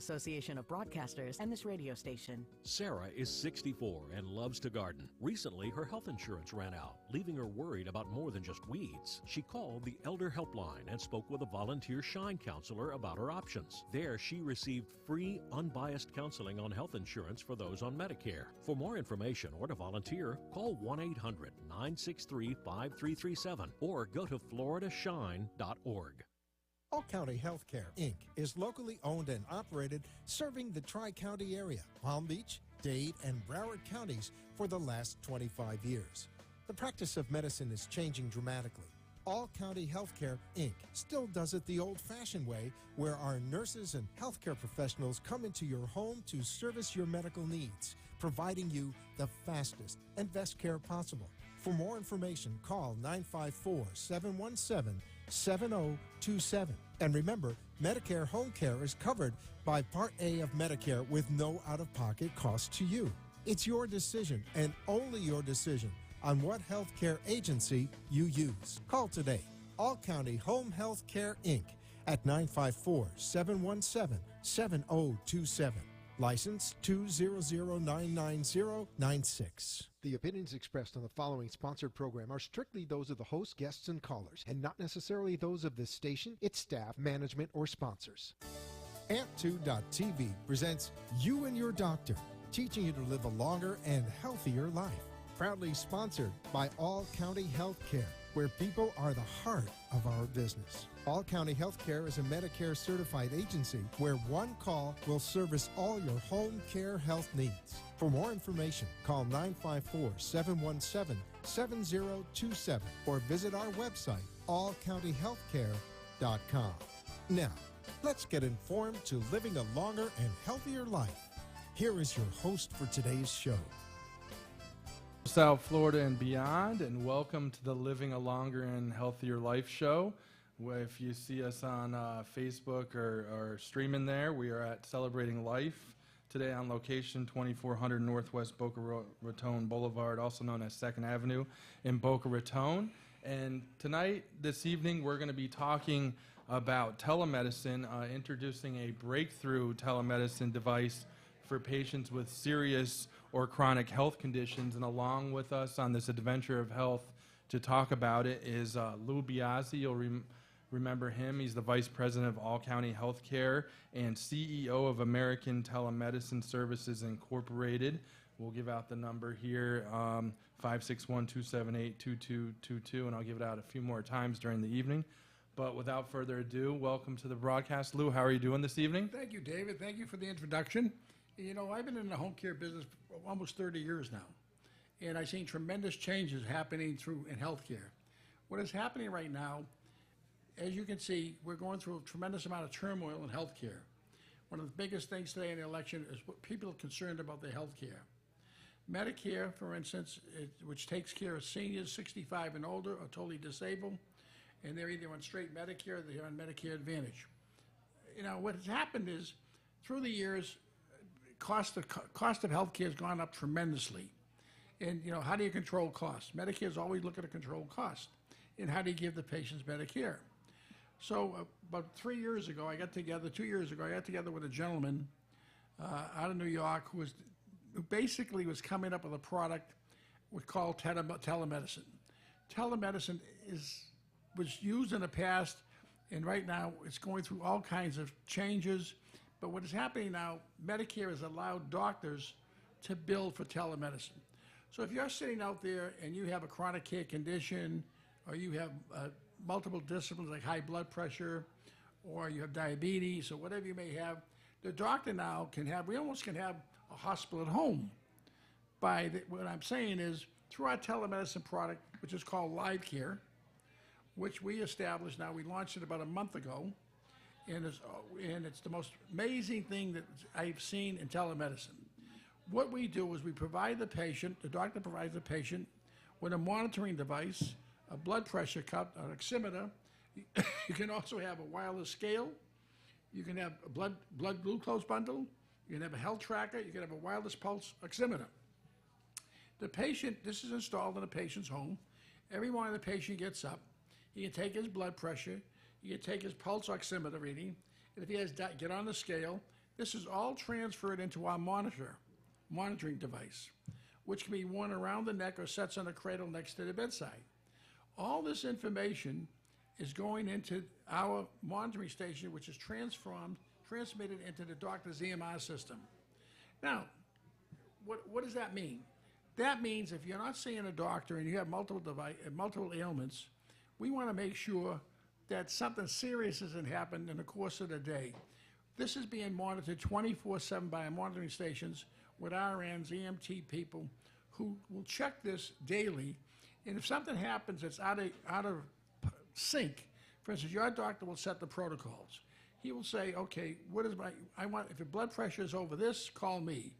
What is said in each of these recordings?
Association of Broadcasters and this radio station. Sarah is 64 and loves to garden. Recently, her health insurance ran out, leaving her worried about more than just weeds. She called the Elder Helpline and spoke with a volunteer Shine counselor about her options. There, she received free, unbiased counseling on health insurance for those on Medicare. For more information or to volunteer, call 1-800-963-5337 or go to floridashine.org. All County Healthcare, Inc. is locally owned and operated, serving the Tri-County area, Palm Beach, Dade, and Broward counties for the last 25 years. The practice of medicine is changing dramatically. All County Healthcare, Inc. still does it the old-fashioned way, where our nurses and healthcare professionals come into your home to service your medical needs, providing you the fastest and best care possible. For more information, call 954-717-7027. And remember, Medicare Home Care is covered by Part A of Medicare with no out-of-pocket cost to you. It's your decision and only your decision on what healthcare agency you use. Call today. All County Home Health Care, Inc. at 954-717-7027. License 200999096. The opinions expressed on the following sponsored program are strictly those of the host, guests, and callers, and not necessarily those of this station, its staff, management, or sponsors. Amp2.tv presents You and Your Doctor, teaching you to live a longer and healthier life. Proudly sponsored by All County Healthcare, where people are the heart of our business. All County Healthcare is a Medicare certified agency where one call will service all your home care health needs. For more information, call 954-717-7027 or visit our website, allcountyhealthcare.com. Now, let's get informed to living a longer and healthier life. Here is your host for today's show. South Florida and beyond, and welcome to the Living a Longer and Healthier Life show. If you see us on Facebook or streaming there, we are at Celebrating Life today on location 2400 Northwest Boca Raton Boulevard, also known as 2nd Avenue in Boca Raton. And tonight, this evening, we're going to be talking about telemedicine, introducing a breakthrough telemedicine device for patients with serious or chronic health conditions. And along with us on this adventure of health to talk about it is Lou Biazzi. You'll remember him. He's the Vice President of All County Healthcare and CEO of American Telemedicine Services Incorporated. We'll give out the number here, 561-278-2222, and I'll give it out a few more times during the evening. But without further ado, welcome to the broadcast. Lou, how are you doing this evening? Thank you, David. Thank you for the introduction. You know, I've been in the home care business for almost 30 years now, and I've seen tremendous changes happening in healthcare. What is happening right now, as you can see, we're going through a tremendous amount of turmoil in healthcare. One of the biggest things today in the election is what people are concerned about their healthcare. Medicare, for instance, which takes care of seniors 65 and older or totally disabled, and they're either on straight Medicare or they're on Medicare Advantage. You know, what has happened is, through the years, cost of healthcare has gone up tremendously. And, you know, how do you control costs? Medicare is always looking to control cost. And how do you give the patients better care? So about 2 years ago, I got together with a gentleman out of New York who basically was coming up with a product we call telemedicine. Telemedicine was used in the past, and right now it's going through all kinds of changes. But what is happening now, Medicare has allowed doctors to bill for telemedicine. So if you're sitting out there and you have a chronic care condition, or you have multiple disciplines like high blood pressure, or you have diabetes, or whatever you may have, the doctor now we almost can have a hospital at home. What I'm saying is, through our telemedicine product, which is called Live Care, which we established now, we launched it about a month ago, and it's the most amazing thing that I've seen in telemedicine. What we do is we provide the doctor provides the patient with a monitoring device, a blood pressure cuff, an oximeter. You can also have a wireless scale. You can have a blood glucose bundle. You can have a health tracker. You can have a wireless pulse oximeter. This is installed in a patient's home. Every morning the patient gets up. He can take his blood pressure. He can take his pulse oximeter reading, and if he has get on the scale, This is all transferred into our monitoring device, which can be worn around the neck or sits on a cradle next to the bedside. All this information is going into our monitoring station, which is transmitted into the doctor's EMR system. Now, what does that mean? That means if you're not seeing a doctor and you have multiple ailments, we want to make sure that something serious hasn't happened in the course of the day. This is being monitored 24/7 by our monitoring stations with RNs, EMT people who will check this daily. And if something happens that's out of sync, for instance, your doctor will set the protocols. He will say, okay, if your blood pressure is over this, call me.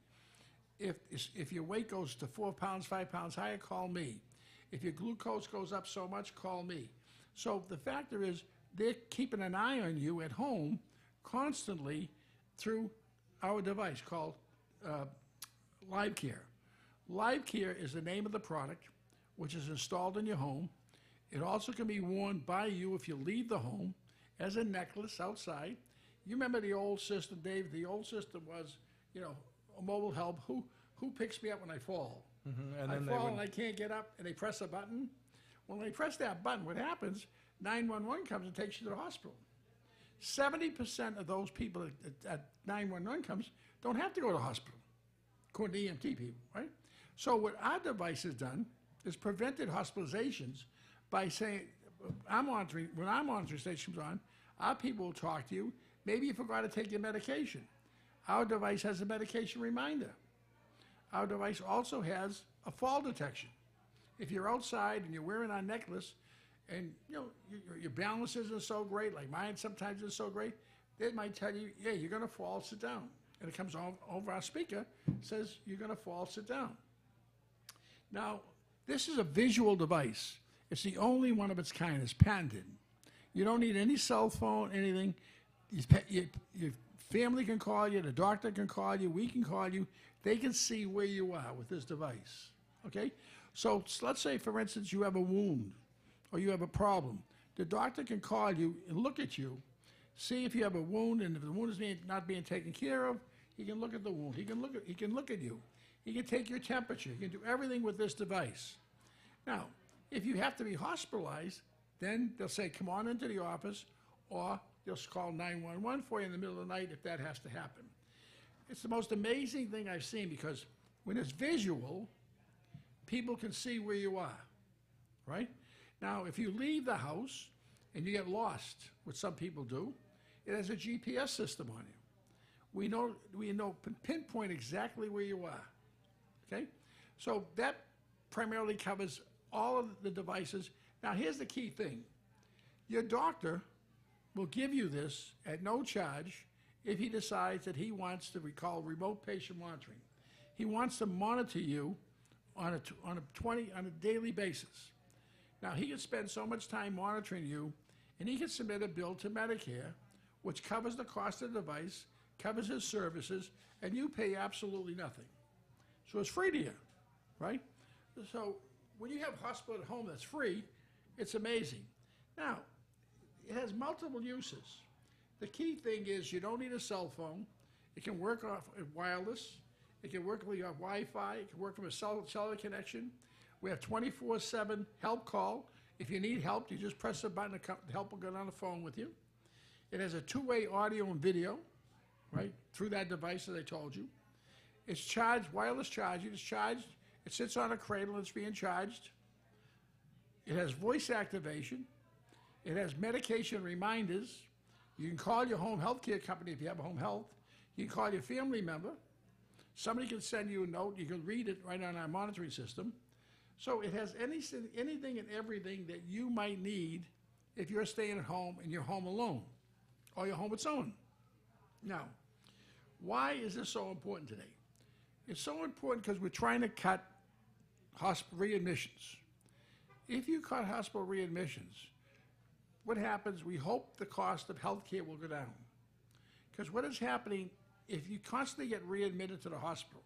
If your weight goes to 4 pounds, 5 pounds higher, call me. If your glucose goes up so much, call me. So the factor is they're keeping an eye on you at home constantly through our device called LiveCare. LiveCare is the name of the product, which is installed in your home. It also can be worn by you if you leave the home as a necklace outside. You remember the old system, Dave? The old system was, a mobile help. Who picks me up when I fall? Mm-hmm. And I then fall and I can't get up, and they press a button. When they press that button, what happens? 911 comes and takes you to the hospital. 70% of those people at 911 comes don't have to go to the hospital, according to EMT people, right? So what our device has done is prevented hospitalizations by saying, when our monitoring station's on, our people will talk to you. Maybe you forgot to take your medication. Our device has a medication reminder. Our device also has a fall detection. If you're outside and you're wearing our necklace and your balance isn't so great, like mine sometimes isn't so great, it might tell you, yeah, you're going to fall, sit down. And it comes over our speaker, says you're going to fall, sit down. Now, this is a visual device. It's the only one of its kind. It's patented. You don't need any cell phone, anything. Your family can call you, the doctor can call you, we can call you. They can see where you are with this device, okay? So let's say, for instance, you have a wound or you have a problem. The doctor can call you and look at you, see if you have a wound, and if the wound is not being taken care of, he can look at the wound. He can look at you. He can take your temperature. He can do everything with this device. Now, if you have to be hospitalized, then they'll say, come on into the office, or they'll call 911 for you in the middle of the night if that has to happen. It's the most amazing thing I've seen, because when it's visual, people can see where you are, right? Now, if you leave the house and you get lost, which some people do, it has a GPS system on you. We know pinpoint exactly where you are, okay? So that primarily covers all of the devices. Now, here's the key thing. Your doctor will give you this at no charge if he decides that he wants to call remote patient monitoring. He wants to monitor you on a daily basis. Now, he can spend so much time monitoring you, and he can submit a bill to Medicare, which covers the cost of the device, covers his services, and you pay absolutely nothing. So it's free to you, right? So when you have a hospital at home that's free, it's amazing. Now, it has multiple uses. The key thing is you don't need a cell phone. It can work off wireless. It can work with your Wi-Fi. It can work from a cellular connection. We have 24/7 help call. If you need help, you just press a button, the help will get on the phone with you. It has a two-way audio and video, right, through that device that I told you. It's charged, wireless charging. It's charged. It sits on a cradle. It's being charged. It has voice activation. It has medication reminders. You can call your home health care company if you have a home health. You can call your family member. Somebody can send you a note. You can read it right on our monitoring system. So it has anything and everything that you might need if you're staying at home and you're home alone or you're home with someone. Now, why is this so important today? It's so important because we're trying to cut hospital readmissions. If you cut hospital readmissions, what happens, we hope the cost of health care will go down. Because what is happening, if you constantly get readmitted to the hospital,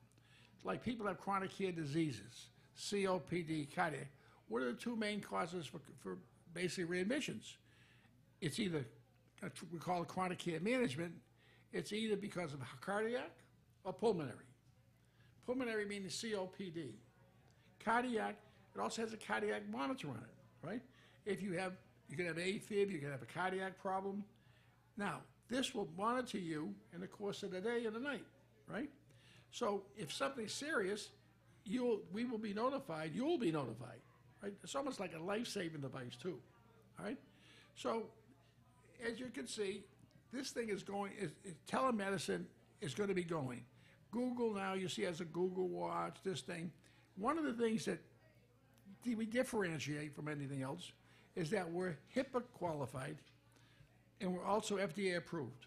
like people have chronic care diseases, COPD, cardiac, what are the two main causes for basically readmissions? It's either, we call it chronic care management, it's either because of cardiac or pulmonary. Pulmonary meaning COPD. Cardiac, it also has a cardiac monitor on it, right? If you can have AFib, you can have a cardiac problem. Now, this will monitor you in the course of the day and the night, right? So if something's serious, we will be notified, you'll be notified, right? It's almost like a life-saving device too, all right? So as you can see, this thing is going, telemedicine is going to be going. Google now, you see, has a Google Watch, this thing. One of the things that we differentiate from anything else is that we're HIPAA qualified and we're also FDA approved.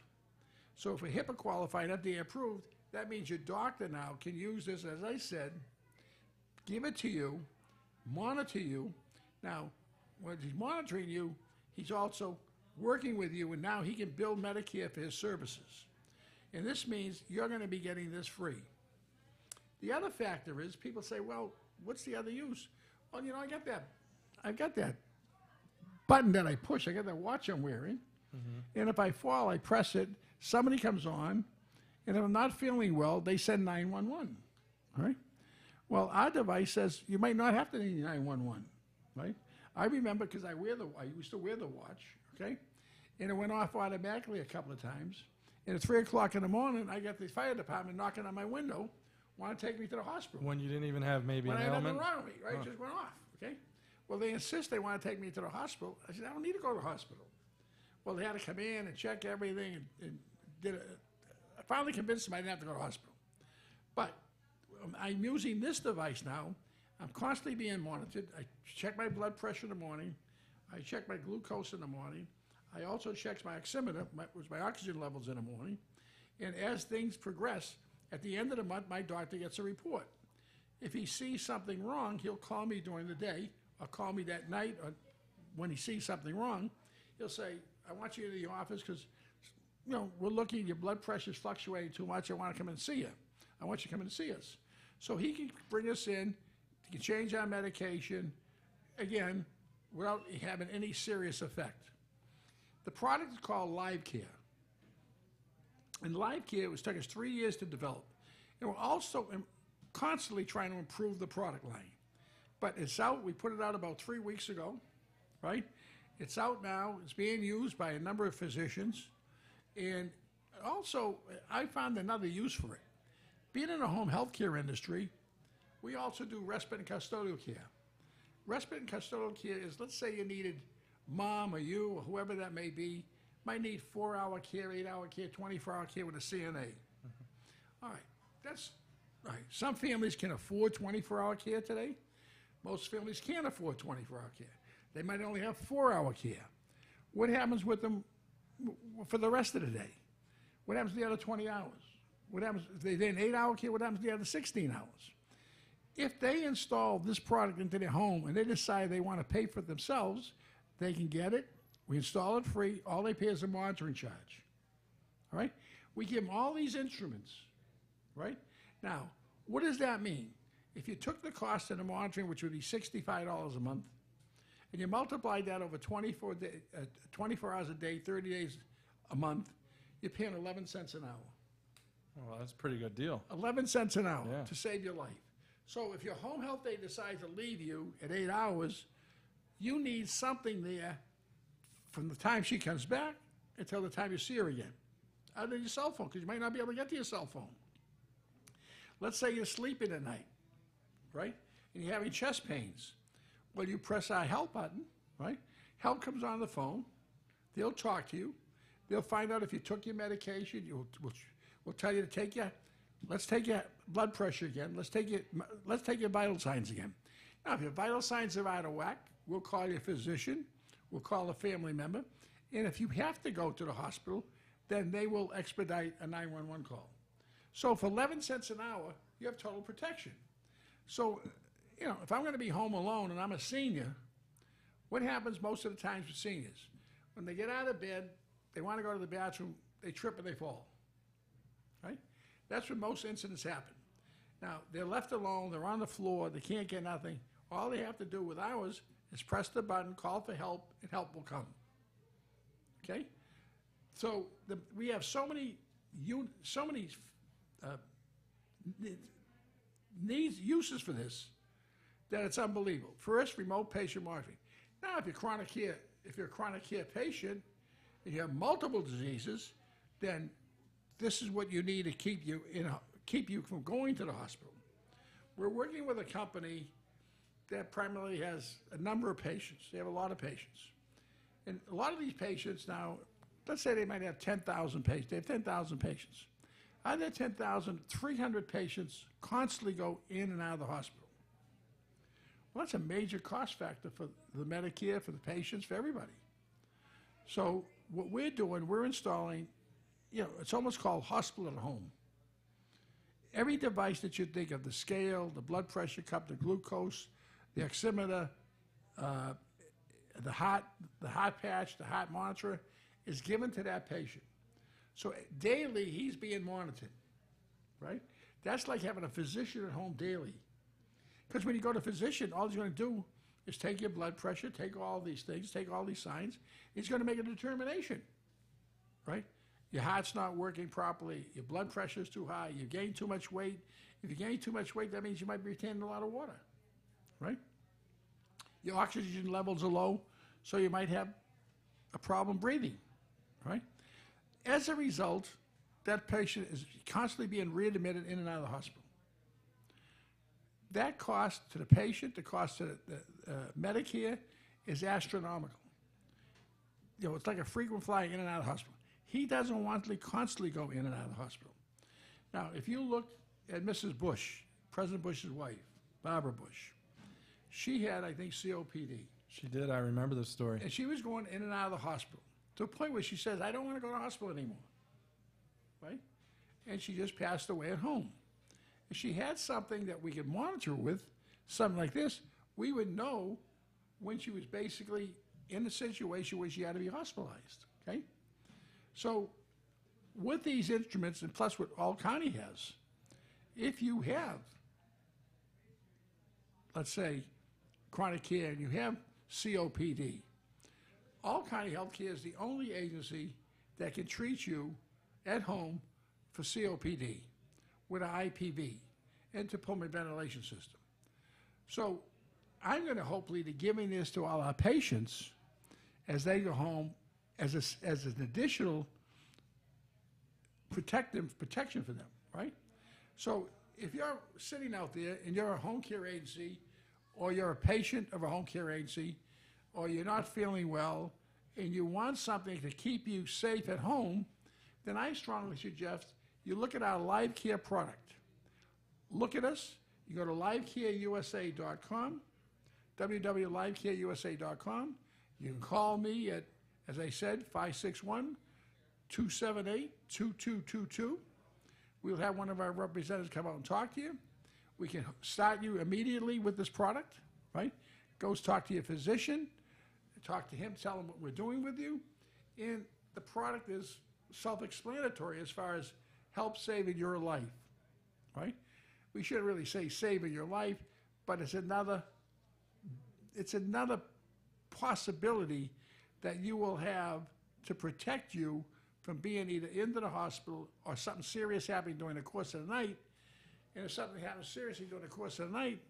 So if we're HIPAA qualified, FDA approved, that means your doctor now can use this, as I said, give it to you, monitor you. Now, when he's monitoring you, he's also working with you, and now he can bill Medicare for his services. And this means you're going to be getting this free. The other factor is people say, well, what's the other use? Well, you know, I got that button that I push. I got that watch I'm wearing. Mm-hmm. And if I fall, I press it. Somebody comes on, and if I'm not feeling well, they send 911. All right? Well, our device says you might not have to need 911. Right? I remember because I used to wear the watch. Okay? And it went off automatically a couple of times. And at 3 o'clock in the morning, I got the fire department knocking on my window, want to take me to the hospital. When you didn't even have maybe an ailment? When I had nothing wrong with me, right? It just went off, okay? Well, they insist they want to take me to the hospital. I said, I don't need to go to the hospital. Well, they had to come in and check everything and I finally convinced them I didn't have to go to the hospital. But I'm using this device now. I'm constantly being monitored. I check my blood pressure in the morning. I check my glucose in the morning. I also check my oximeter, which my oxygen levels in the morning. And as things progress, at the end of the month, my doctor gets a report. If he sees something wrong, he'll call me during the day or call me that night, or when he sees something wrong, he'll say, I want you in the office because, you know, we're looking, your blood pressure's fluctuating too much. I want to come and see you. I want you to come and see us. So he can bring us in, he can change our medication, again, without having any serious effect. The product is called LiveCare. And LiveCare took us 3 years to develop. And we're also constantly trying to improve the product line. But it's out. We put it out about 3 weeks ago, right? It's out now. It's being used by a number of physicians. And also, I found another use for it. Being in the home health care industry, we also do respite and custodial care. Respite and custodial care is, let's say you needed mom or you or whoever that may be, might need 4-hour care, 8-hour care, 24-hour care with a CNA. Mm-hmm. All right, that's right. Some families can afford 24-hour care today. Most families can't afford 24-hour care. They might only have 4-hour care. What happens with them for the rest of the day? What happens to the other 20 hours? What happens if they're in 8-hour care? What happens to the other 16 hours? If they install this product into their home and they decide they want to pay for it themselves, they can get it. We install it free. All they pay is a monitoring charge. All right? We give them all these instruments, right? Now, what does that mean? If you took the cost of the monitoring, which would be $65 a month, and you multiplied that over 24 hours a day, 30 days a month, you're paying 11 cents an hour. Well, that's a pretty good deal. 11 cents an hour Yeah. to save your life. So if your home health aide decides to leave you at 8 hours, you need something there from the time she comes back until the time you see her again. Other than your cell phone, because you might not be able to get to your cell phone. Let's say you're sleeping at night, right? And you're having chest pains. Well, you press our help button, right? Help comes on the phone. They'll talk to you. They'll find out if you took your medication. We'll tell you to take your, let's take your blood pressure again. Let's take your vital signs again. Now, if your vital signs are out of whack, we'll call your physician. We'll call a family member. And if you have to go to the hospital, then they will expedite a 911 call. So for 11 cents an hour, you have total protection. So, you know, if I'm going to be home alone and I'm a senior, what happens most of the times with seniors? When they get out of bed, they want to go to the bathroom, they trip and they fall, right? That's when most incidents happen. Now, they're left alone, they're on the floor, they can't get nothing. All they have to do with ours is press the button, call for help, and help will come, okay? So we have so many so many uses for this that it's unbelievable. First, remote patient monitoring. Now, if you're a chronic care patient and you have multiple diseases, then this is what you need to keep you from going to the hospital. We're working with a company that primarily has a number of patients. They have a lot of patients. And a lot of these patients now, let's say they might have 10,000 patients. They have 10,000 patients. Out of that 10,000, 300 patients constantly go in and out of the hospital. Well, that's a major cost factor for the Medicare, for the patients, for everybody. So what we're doing, we're installing, it's almost called hospital at home. Every device that you think of, the scale, the blood pressure cup, the glucose, the oximeter, the heart patch, the heart monitor, is given to that patient. So daily, he's being monitored, right? That's like having a physician at home daily. Because when you go to a physician, all he's going to do is take your blood pressure, take all these things, take all these signs. He's going to make a determination, right? Your heart's not working properly. Your blood pressure is too high. You gain too much weight. If you gain too much weight, that means you might be retaining a lot of water, right? Your oxygen levels are low, so you might have a problem breathing, right? As a result, that patient is constantly being readmitted in and out of the hospital. That cost to the patient, the cost to the Medicare, is astronomical. It's like a frequent flying in and out of the hospital. He doesn't want to constantly go in and out of the hospital. Now, if you look at Mrs. Bush, President Bush's wife, Barbara Bush, she had, I think, COPD. She did. I remember the story. And she was going in and out of the hospital to a point where she says, I don't want to go to the hospital anymore, right? And she just passed away at home. If she had something that we could monitor with, something like this, we would know when she was basically in a situation where she had to be hospitalized, okay? So with these instruments, and plus what All County has, if you have, let's say, chronic care and you have COPD, All County Healthcare is the only agency that can treat you at home for COPD with an IPV, interpulmonary ventilation system. So I'm going to hopefully be giving this to all our patients as they go home as an additional protection for them, right? So if you're sitting out there and you're a home care agency, or you're a patient of a home care agency, or you're not feeling well, and you want something to keep you safe at home, then I strongly suggest you look at our Live Care product. Look at us. You go to livecareusa.com, www.livecareusa.com. You can call me at, as I said, 561-278-2222. We'll have one of our representatives come out and talk to you. We can start you immediately with this product, right? Goes talk to your physician, talk to him, tell him what we're doing with you. And the product is self-explanatory as far as help saving your life, right? We shouldn't really say saving your life, but it's another possibility that you will have to protect you from being either into the hospital or something serious happening during the course of the night. And if something happens seriously during the course of the night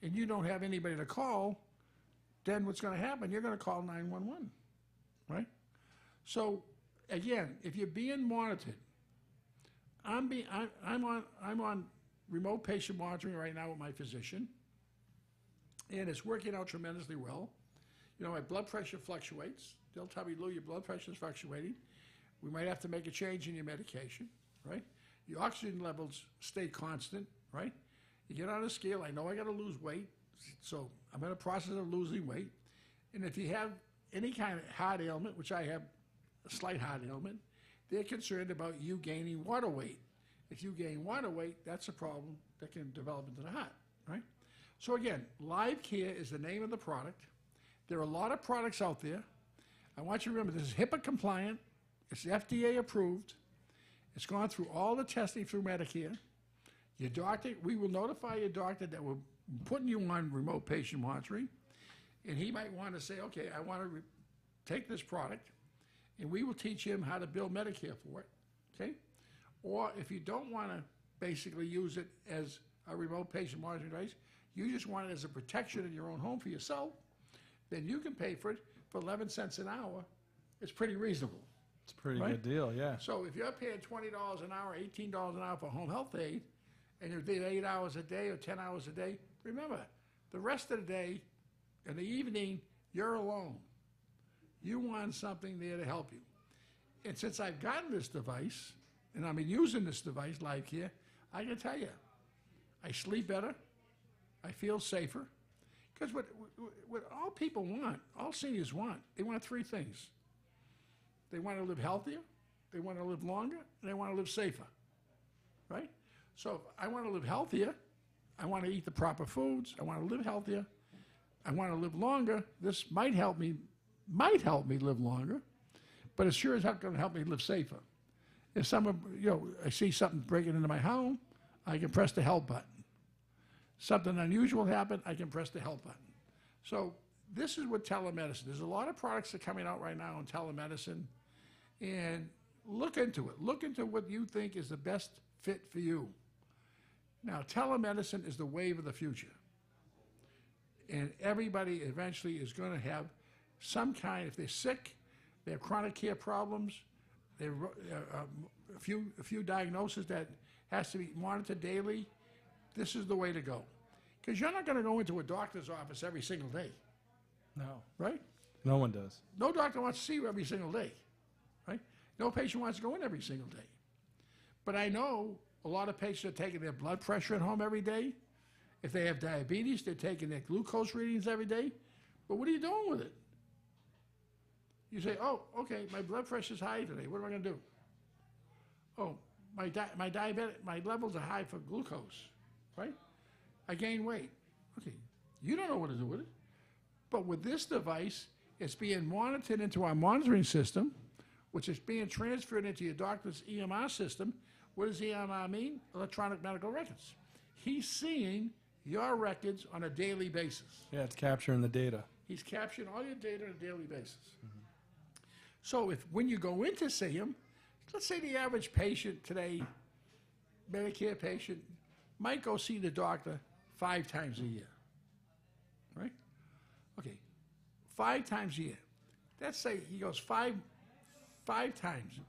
and you don't have anybody to call, then what's going to happen? You're going to call 911, right? So again, if you're being monitored, I'm on remote patient monitoring right now with my physician, and it's working out tremendously well. My blood pressure fluctuates. They'll tell me, Lou, your blood pressure is fluctuating. We might have to make a change in your medication, right? Your oxygen levels stay constant, right? You get on a scale, I know I got to lose weight, so I'm in the process of losing weight. And if you have any kind of heart ailment, which I have a slight heart ailment, they're concerned about you gaining water weight. If you gain water weight, that's a problem that can develop into the heart, right? So again, Live Care is the name of the product. There are a lot of products out there. I want you to remember this is HIPAA compliant. It's FDA approved. It's gone through all the testing through Medicare. Your doctor, we will notify your doctor that we're putting you on remote patient monitoring, and he might want to say, okay, I want to take this product, and we will teach him how to bill Medicare for it, okay? Or if you don't want to basically use it as a remote patient monitoring device, you just want it as a protection in your own home for yourself, then you can pay for it for 11 cents an hour. It's pretty reasonable. It's a pretty Right? good deal, yeah. So if you're paying $20 an hour, $18 an hour for home health aid, and you're doing 8 hours a day or 10 hours a day, remember, the rest of the day, in the evening, you're alone. You want something there to help you. And since I've gotten this device, and I've been using this device, LiveCare, I can tell you, I sleep better, I feel safer. Because what all people want, all seniors want, they want three things. They want to live healthier, they want to live longer, and they want to live safer, right? So if I want to live healthier, I want to eat the proper foods, I want to live healthier, I want to live longer. This might help me live longer, but it sure as heck going to help me live safer. If I see something breaking into my home, I can press the help button. Something unusual happened, I can press the help button. So this is what telemedicine. There's a lot of products that are coming out right now on telemedicine, and look into it. Look into what you think is the best fit for you. Now, telemedicine is the wave of the future. And everybody eventually is going to have some kind, if they're sick, they have chronic care problems, they have a few diagnoses that has to be monitored daily, this is the way to go. Because you're not going to go into a doctor's office every single day, No, right? no one does. No doctor wants to see you every single day, right? No patient wants to go in every single day. But I know a lot of patients are taking their blood pressure at home every day. If they have diabetes, they're taking their glucose readings every day. But what are you doing with it? You say, oh, okay, my blood pressure's high today. What am I going to do? Oh, my levels are high for glucose, right? I gain weight. Okay, you don't know what to do with it. But with this device, it's being monitored into our monitoring system, which is being transferred into your doctor's EMR system. What does EMR mean? Electronic medical records. He's seeing your records on a daily basis. Yeah, it's capturing the data. He's capturing all your data on a daily basis. Mm-hmm. So when you go in to see him, let's say the average patient today, Medicare patient, might go see the doctor 5 times a year, right? Okay, 5 times a year. Let's say he goes five times,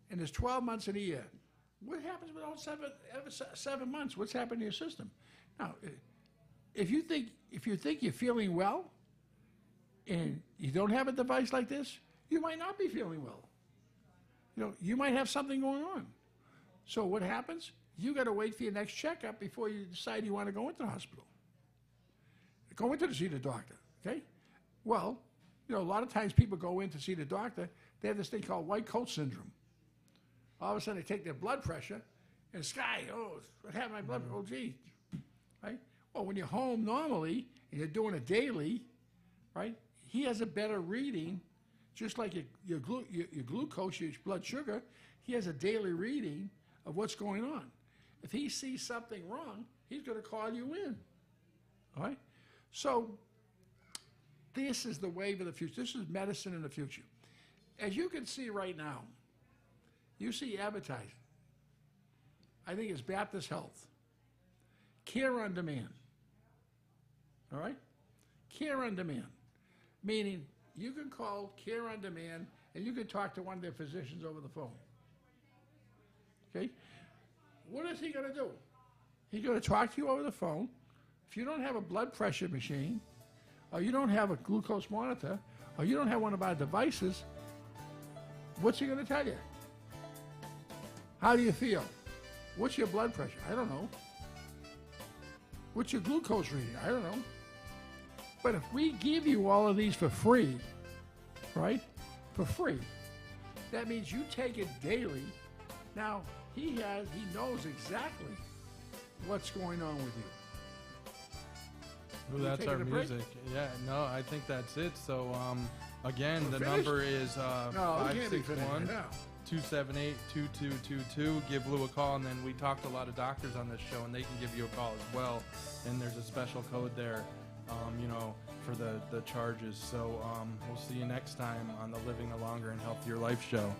and there's 12 months in a year. What happens with all 7 months? What's happened to your system? Now, if you think you're feeling well, and you don't have a device like this, you might not be feeling well. You might have something going on. So what happens? You got to wait for your next checkup before you decide you want to go into the hospital. Go in to see the doctor, okay? Well, a lot of times people go in to see the doctor, they have this thing called white coat syndrome. All of a sudden they take their blood pressure, and what happened to my blood pressure? Oh, gee, right? Well, when you're home normally, and you're doing it daily, right, he has a better reading, just like your glucose, your blood sugar, he has a daily reading of what's going on. If he sees something wrong, he's going to call you in. All right? So this is the wave of the future. This is medicine in the future. As you can see right now, you see advertising. I think it's Baptist Health. Care on demand. All right? Care on demand. Meaning you can call Care on Demand and you can talk to one of their physicians over the phone. Okay? What is he going to do? He's going to talk to you over the phone. If you don't have a blood pressure machine, or you don't have a glucose monitor, or you don't have one of our devices, what's he going to tell you? How do you feel? What's your blood pressure? I don't know. What's your glucose reading? I don't know. But if we give you all of these for free, right? For free, that means you take it daily. Now, he knows exactly what's going on with you. Ooh, that's our music. Yeah, no, I think that's it. So, again, the number is 561-278-2222. Give Lou a call, and then we talked to a lot of doctors on this show, and they can give you a call as well. And there's a special code there, for the charges. So we'll see you next time on the Living a Longer and Healthier Life show.